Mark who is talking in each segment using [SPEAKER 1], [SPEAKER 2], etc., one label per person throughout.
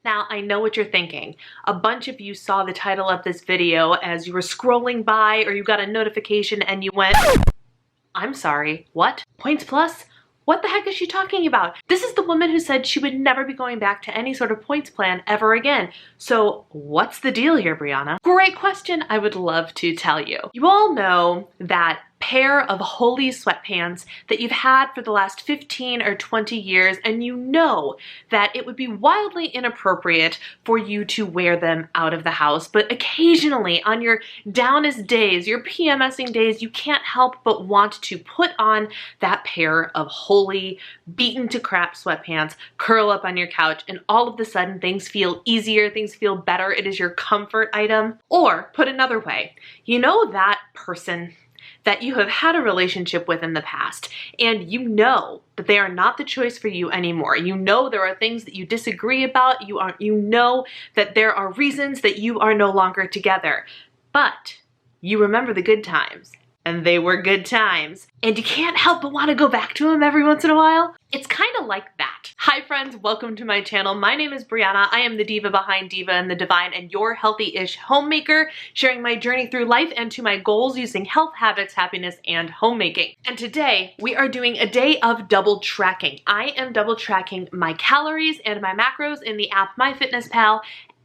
[SPEAKER 1] Now, I know what you're thinking. A bunch of you saw the title of this video as you were scrolling by or you got a notification and you went, I'm sorry, what? Points Plus? What the heck is she talking about? This is the woman who said she would never be going back to any sort of points plan ever again. So what's the deal here, Brianna? Great question. I would love to tell you. You all know that pair of Healthi sweatpants that you've had for the last 15 or 20 years, and you know that it would be wildly inappropriate for you to wear them out of the house, but occasionally on your downest days, your PMSing days, you can't help but want to put on that pair of Healthi beaten to crap sweatpants, curl up on your couch, and all of a sudden things feel easier, things feel better, it is your comfort item. Or put another way, you know that person that you have had a relationship with in the past, and you know that they are not the choice for you anymore. You know there are things that you disagree about, you know that there are reasons that you are no longer together, but you remember the good times. And they were good times. And you can't help but want to go back to them every once in a while. It's kind of like that. Hi friends, welcome to my channel. My name is Brianna. I am the diva behind Diva and the Divine and your healthy-ish homemaker, sharing my journey through life and to my goals using health, habits, happiness, and homemaking. And today we are doing a day of double tracking. I am double tracking my calories and my macros in the app MyFitnessPal.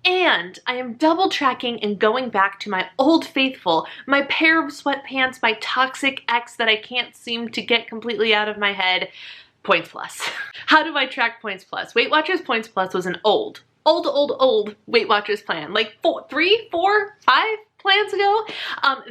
[SPEAKER 1] And I am double tracking and going back to my old faithful, my pair of sweatpants, my toxic ex that I can't seem to get completely out of my head, Points Plus. How do I track Points Plus? Weight Watchers Points Plus was an old Weight Watchers plan, like 3, 4, 5 plans ago,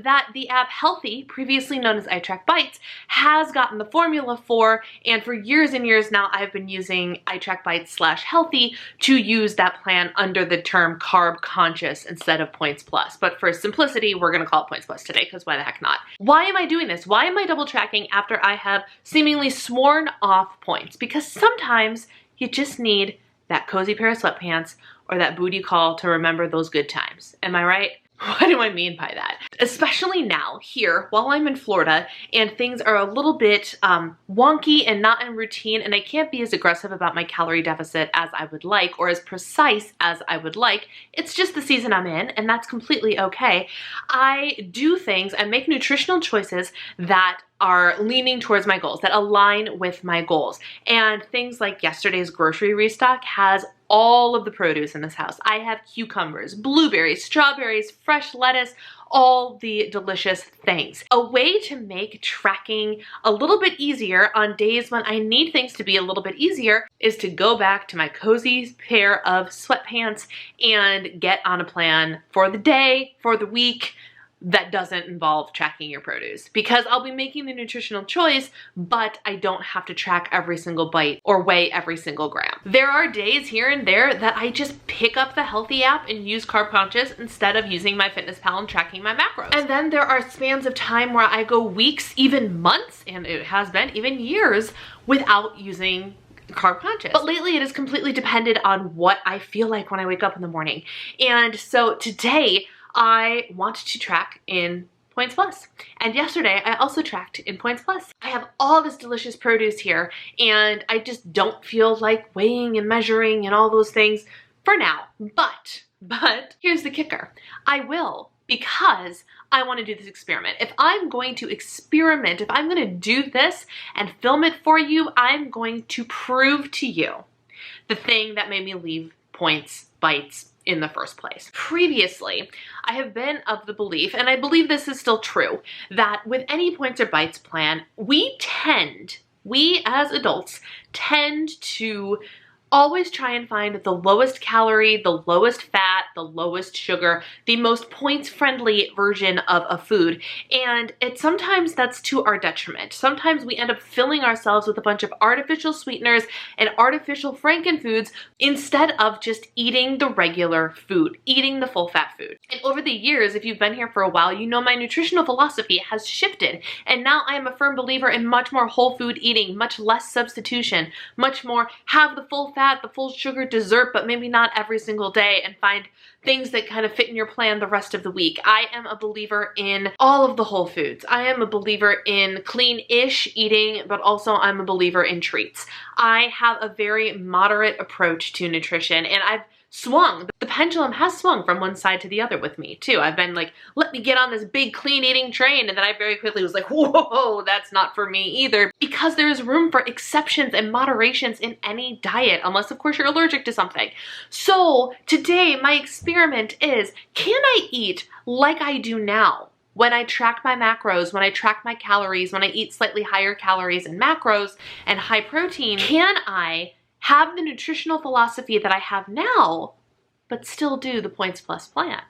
[SPEAKER 1] that the app Healthi, previously known as iTrackbites, has gotten the formula for, and for years and years now I've been using iTrackbites / Healthi to use that plan under the term Carb Conscious instead of Points Plus. But for simplicity, we're gonna call it Points Plus today, because why the heck not? Why am I doing this? Why am I double tracking after I have seemingly sworn off points? Because sometimes you just need that cozy pair of sweatpants or that booty call to remember those good times. Am I right? What do I mean by that? Especially now, here, while I'm in Florida, and things are a little bit wonky and not in routine, and I can't be as aggressive about my calorie deficit as I would like, or as precise as I would like. It's just the season I'm in, and that's completely okay. I do things, I make nutritional choices that are leaning towards my goals, that align with my goals. And things like yesterday's grocery restock has all of the produce in this house. I have cucumbers, blueberries, strawberries, fresh lettuce, all the delicious things. A way to make tracking a little bit easier on days when I need things to be a little bit easier is to go back to my cozy pair of sweatpants and get on a plan for the day, for the week, that doesn't involve tracking your produce, because I'll be making the nutritional choice, but I don't have to track every single bite or weigh every single gram. There are days here and there that I just pick up the Healthi app and use Carb Conscious instead of using MyFitnessPal and tracking my macros. And then there are spans of time where I go weeks, even months, and it has been even years without using Carb Conscious. But lately it has completely depended on what I feel like when I wake up in the morning. And so today I want to track in Points Plus. And yesterday I also tracked in Points Plus. I have all this delicious produce here and I just don't feel like weighing and measuring and all those things for now. But here's the kicker. I will, because I want to do this experiment. If I'm going to experiment, if I'm going to do this and film it for you, I'm going to prove to you the thing that made me leave Points Bites in the first place. Previously, I have been of the belief, and I believe this is still true, that with any Points or Bites plan, we as adults tend to always try and find the lowest calorie, the lowest fat, the lowest sugar, the most points-friendly version of a food. And sometimes that's to our detriment. Sometimes we end up filling ourselves with a bunch of artificial sweeteners and artificial frankenfoods instead of just eating the regular food, eating the full-fat food. And over the years, if you've been here for a while, you know my nutritional philosophy has shifted. And now I am a firm believer in much more whole food eating, much less substitution, much more have the full fat, the full sugar dessert, but maybe not every single day, and find things that kind of fit in your plan the rest of the week. I am a believer in all of the whole foods. I am a believer in clean-ish eating, but also I'm a believer in treats. I have a very moderate approach to nutrition, and I've swung. The pendulum has swung from one side to the other with me too. I've been like, let me get on this big clean eating train, and then I very quickly was like, whoa, that's not for me either, because there is room for exceptions and moderations in any diet, unless of course you're allergic to something. So today my experiment is, can I eat like I do now? When I track my macros, when I track my calories, when I eat slightly higher calories and macros and high protein, can I have the nutritional philosophy that I have now, but still do the Points Plus plan?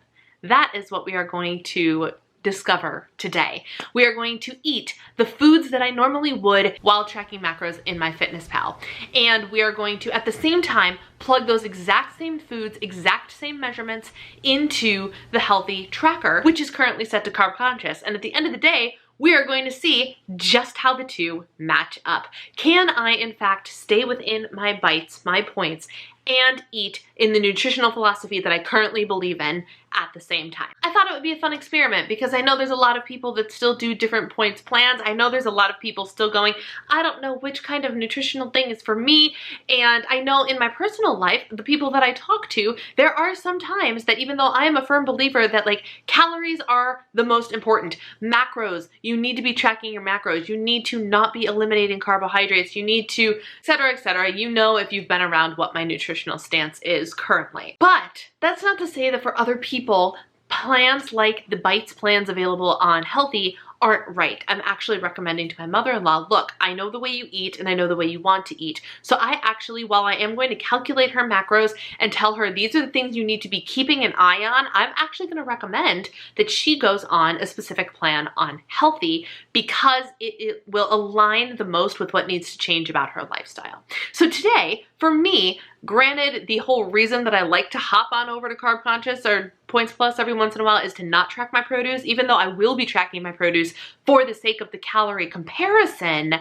[SPEAKER 1] That is what we are going to discover today. We are going to eat the foods that I normally would while tracking macros in MyFitnessPal. And we are going to, at the same time, plug those exact same foods, exact same measurements into the Healthi tracker, which is currently set to Carb Conscious. And at the end of the day, we are going to see just how the two match up. Can I, in fact, stay within my bites, my points, and eat in the nutritional philosophy that I currently believe in at the same time? I thought it would be a fun experiment because I know there's a lot of people that still do different points plans. I know there's a lot of people still going, I don't know which kind of nutritional thing is for me. And I know in my personal life, the people that I talk to, there are some times that even though I am a firm believer that like calories are the most important, macros, you need to be tracking your macros. You need to not be eliminating carbohydrates. You need to, et cetera, et cetera. You know, if you've been around, what my nutritional stance is currently. But that's not to say that for other people, plans like the Bites plans available on Healthi aren't right. I'm actually recommending to my mother-in-law, look, I know the way you eat and I know the way you want to eat. So I actually, while I am going to calculate her macros and tell her these are the things you need to be keeping an eye on, I'm actually going to recommend that she goes on a specific plan on Healthi because it will align the most with what needs to change about her lifestyle. So today, for me, granted, the whole reason that I like to hop on over to Carb Conscious or Points Plus every once in a while is to not track my produce, even though I will be tracking my produce for the sake of the calorie comparison.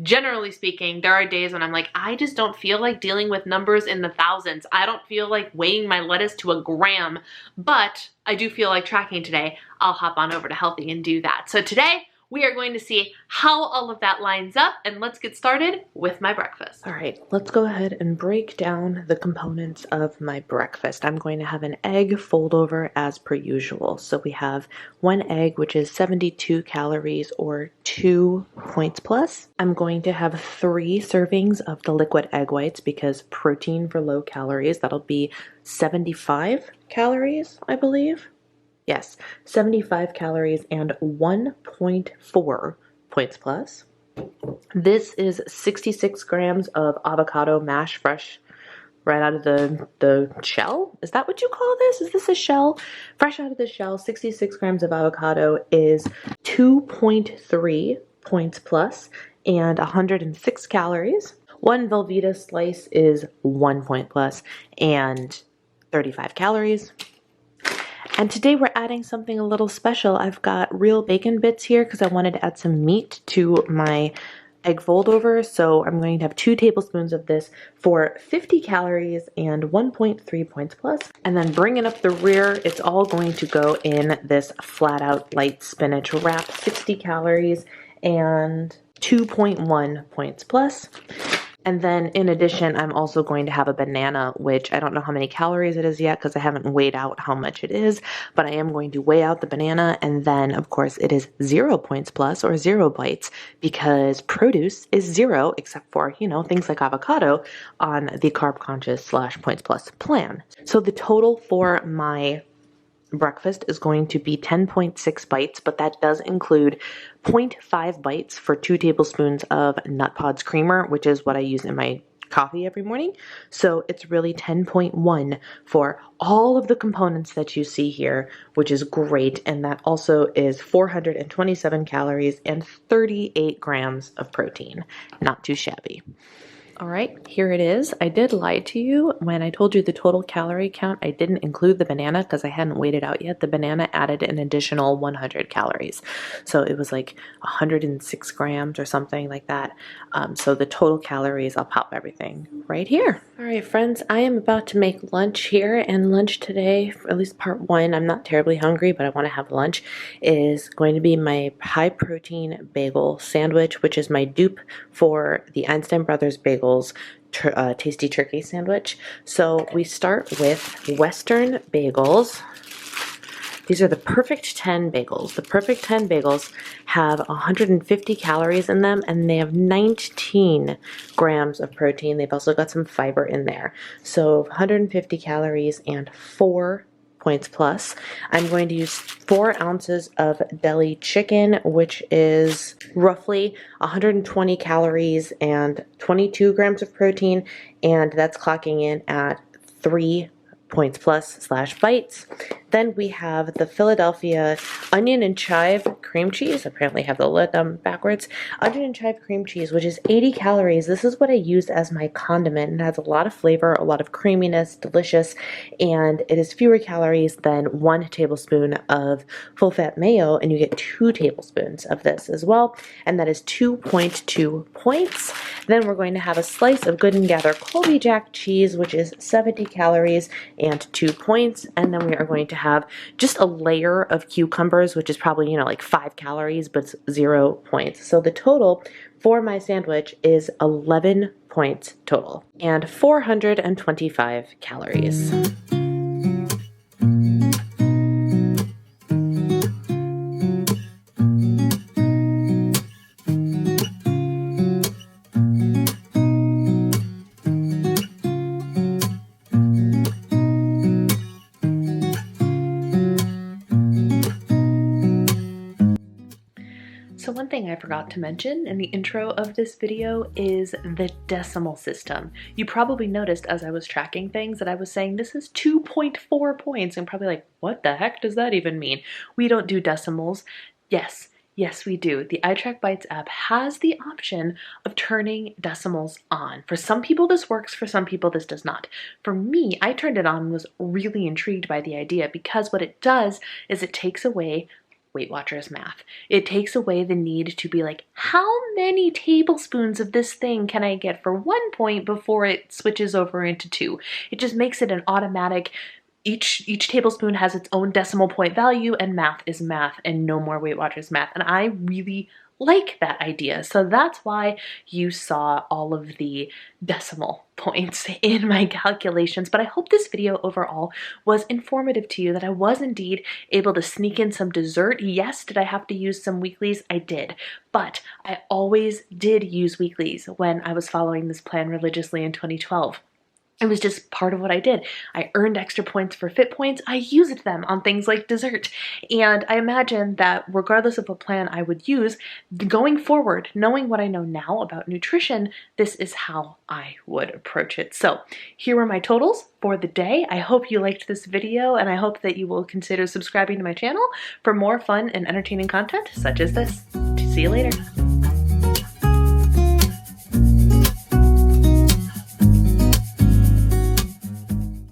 [SPEAKER 1] Generally speaking, there are days when I'm like, I just don't feel like dealing with numbers in the thousands. I don't feel like weighing my lettuce to a gram, but I do feel like tracking today. I'll hop on over to Healthi and do that. So today, we are going to see how all of that lines up, and let's get started with my breakfast. All right, let's go ahead and break down the components of my breakfast. I'm going to have an egg fold over as per usual. So we have one egg, which is 72 calories or 2 points plus. I'm going to have 3 servings of the liquid egg whites because protein for low calories, that'll be 75 calories, I believe. Yes, 75 calories and 1.4 points plus. This is 66 grams of avocado mash fresh right out of the shell. Is that what you call this? Is this a shell? Fresh out of the shell, 66 grams of avocado is 2.3 points plus and 106 calories. One Velveeta slice is 1 point plus and 35 calories. And today we're adding something a little special. I've got real bacon bits here because I wanted to add some meat to my egg fold over. So I'm going to have 2 tablespoons of this for 50 calories and 1.3 points plus. And then bringing up the rear, it's all going to go in this flat out light spinach wrap, 60 calories and 2.1 points plus. And then in addition, I'm also going to have a banana, which I don't know how many calories it is yet because I haven't weighed out how much it is, but I am going to weigh out the banana. And then of course it is 0 points plus or 0 bites because produce is 0 except for, you know, things like avocado on the Carb Conscious / Points Plus plan. So the total for my breakfast is going to be 10.6 bites, but that does include 0.5 bites for 2 tablespoons of Nut Pods creamer, which is what I use in my coffee every morning. So it's really 10.1 for all of the components that you see here, which is great. And that also is 427 calories and 38 grams of protein. Not too shabby. All right, here it is. I did lie to you when I told you the total calorie count. I didn't include the banana because I hadn't weighed it out yet. The banana added an additional 100 calories. So it was like 106 grams or something like that. So the total calories, I'll pop everything right here. All right, friends, I am about to make lunch here, and lunch today, for at least part one, I'm not terribly hungry, but I want to have lunch, is going to be my high-protein bagel sandwich, which is my dupe for the Einstein Brothers Bagels Tasty Turkey Sandwich. So we start with Western bagels. These are the Perfect 10 bagels. The Perfect 10 bagels have 150 calories in them, and they have 19 grams of protein. They've also got some fiber in there. So 150 calories and 4 points plus. I'm going to use 4 ounces of deli chicken, which is roughly 120 calories and 22 grams of protein, and that's clocking in at 3 points plus / bites. Then we have the Philadelphia onion and chive cream cheese. Apparently I have the lid backwards. Onion and chive cream cheese, which is 80 calories. This is what I use as my condiment. It has a lot of flavor, a lot of creaminess, delicious, and it is fewer calories than 1 tablespoon of full fat mayo, and you get 2 tablespoons of this as well, and that is 2.2 points. Then we're going to have a slice of Good & Gather Colby Jack cheese, which is 70 calories and 2 points, and then we are going to have just a layer of cucumbers, which is probably, like 5 calories, but 0 points. So the total for my sandwich is 11 points total and 425 calories. So one thing I forgot to mention in the intro of this video is the decimal system. You probably noticed as I was tracking things that I was saying this is 2.4 points, and probably like, what the heck does that even mean? We don't do decimals. Yes, we do. The iTrackbites app has the option of turning decimals on. For some people this works, for some people this does not. For me, I turned it on and was really intrigued by the idea, because what it does is it takes away Weight Watchers math. It takes away the need to be like, how many tablespoons of this thing can I get for 1 point before it switches over into 2? It just makes it an automatic, each tablespoon has its own decimal point value, and math is math, and no more Weight Watchers math. And I really like that idea. So that's why you saw all of the decimal points in my calculations. But I hope this video overall was informative to you, that I was indeed able to sneak in some dessert. Yes, did I have to use some weeklies? I did. But I always did use weeklies when I was following this plan religiously in 2012. It was just part of what I did. I earned extra points for Fit Points. I used them on things like dessert. And I imagine that regardless of what plan I would use, going forward, knowing what I know now about nutrition, this is how I would approach it. So here were my totals for the day. I hope you liked this video, and I hope that you will consider subscribing to my channel for more fun and entertaining content such as this. See you later.